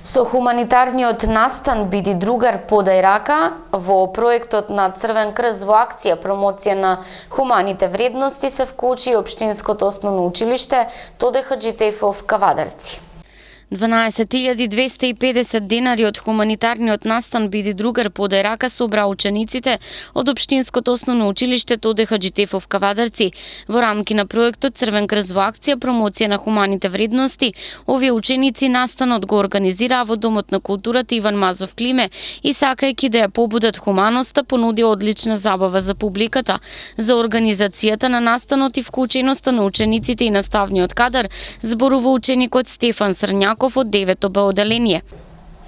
Со хуманитарниот настан "Биди другар, подај рака" во проектот на Црвен крст во акција промоција на хуманите вредности се вклучи општинското основно училиште Тоде Хаџитефов Кавадарци. 12.250 денари од хуманитарниот настан "Биди другар, подај рака" собра учениците од општинското основно училиште Тоде Хаџитефов Кавадарци. Во рамки на проектот Црвен крст во акција промоција на хуманите вредности, овие ученици настанот го организираа во Домот на културата Иван Мазов Климе и сакајќи да ја побудат хуманоста, понуди одлична забава за публиката. За организацијата на настанот и вклученоста на учениците и наставниот кадар зборува ученикот Стефан Срњаков од 9-то Б оделение.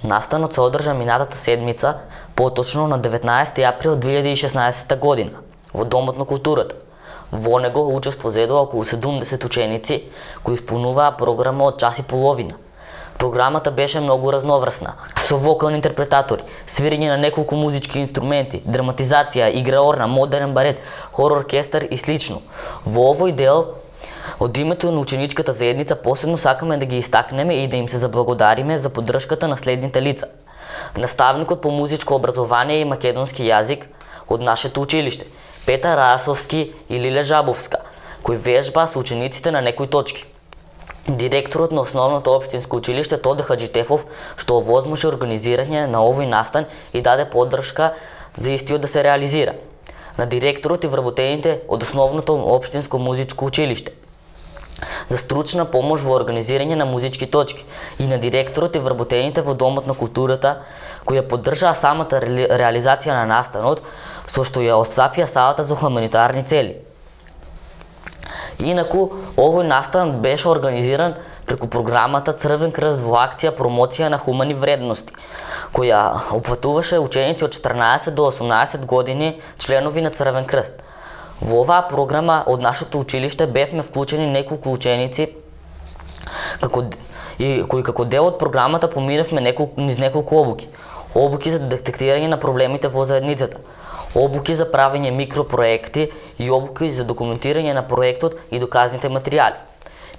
Настанот се одржа минатата седмица, поточно на 19 април 2016 година, во Домот на културата. Во него учество зедоа околу 70 ученици кои исполнуваа програма од час и половина. Програмата беше многу разноврсна, со вокални интерпретатори, свирење на неколку музички инструменти, драматизација, игра орна, модерен барет, хор оркестар и слично. Во овој дел од името на ученичката заедница посебно сакаме да ги истакнеме и да им се заблагодариме за поддршката на следните лица. Наставникот по музичко образование и македонски јазик од нашето училиште, Петар Расовски и Лиле Жабовска, кој вежба со учениците на некои точки. Директорот на основното општинско училиште Тоде Хаџитефов, што овозможи организирање на овој настан и даде поддршка за истиот да се реализира. На директорот и вработените од основното општинско музичко училиште за стручна помош во организирање на музички точки и на директорот и вработените во Домот на културата кои ја поддржаа самата реализација на настанот со што ја отстапија салата за хуманитарни цели. Инаку, овој настан беше организиран преку програмата Црвен крст во акција промоција на хумани вредности, која опфатуваше ученици од 14 до 18 години членови на Црвен крст. Во оваа програма од нашето училиште бевме вклучени неколку ученици кои како дел од програмата поминавме низ неколку обуки. Обуки за детектирање на проблемите во заедницата, обуки за правење микропроекти и обуки за документирање на проектот и доказните материјали.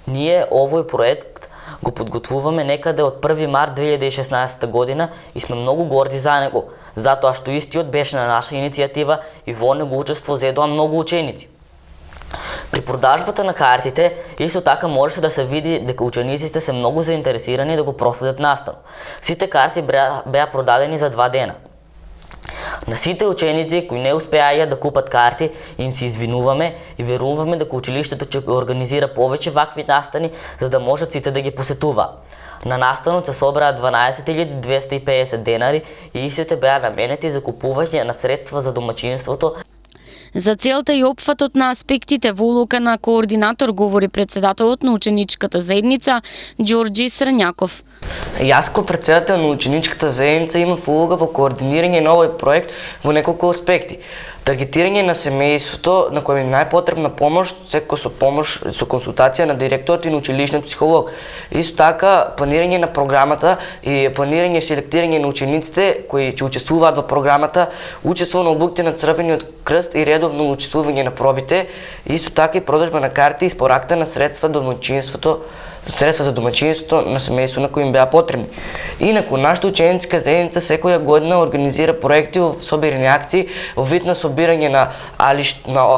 Ние овој проект го подготвуваме некаде од 1 март 2016 година и сме многу горди за него, затоа што истиот беше на наша иницијатива и во него учество зедоа многу ученици. При продажбата на картите, исто така можеше да се види дека учениците се многу заинтересирани да го проследат настан. Сите карти беа продадени за 2 дена. На сите ученици кои не успеаја да купат карти, им се извинуваме и веруваме дека училиштето ќе организира повеќе вакви настани за да можат сите да ги посетуваат. На настанот се собраа 12.250 денари и истите беа наменети за купување на средства за домаќинството. За целта и опфатот на аспектите во улога на координатор говори председателот на ученичката заедница Ѓорѓи Срњаков. Јас како председател на ученичката заедница имав улога во координирање на овој проект во неколку аспекти. Таргетирање на семејството на кој е најпотребна помош, секако со консултација на директорот и на училишниот психолог. Исто така планирање на програмата и планирање и селектирање на учениците кои ќе учествуваат во програмата, учество на обуките на Црвениот крст и редовно учествување на пробите, исто така и продажба на карти и испоракта на средства за домаќинството на семејство на кои им беа потребни. Инаку, нашата ученичка заедница секоја година организира проекти во собирани акции во вид на собирање на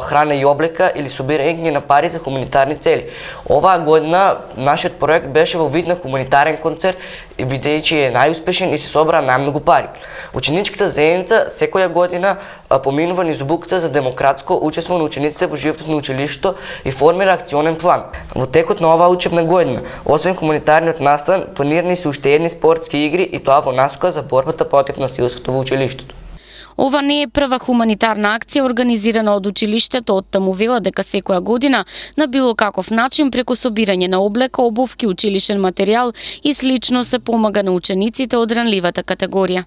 храна и облека или собирање на пари за хуманитарни цели. Оваа година нашиот проект беше во вид на хуманитарен концерт и бидејќи е најуспешен и се собра најмногу пари. Ученичката заедница секоја година поминува низ обуката за демократско учество на учениците во животот на училиштето и формира акционен план. Во текот на оваа учебна година, освен хуманитарниот настан, планирани се уште едни спортски игри и тоа во насока за борбата против насилството во училиштето. Ова не е прва хуманитарна акција организирана од училиштето, оттаму вела дека секоја година на било каков начин преку собирање на облека, обувки, училишен материјал и слично се помага на учениците од ранливата категорија.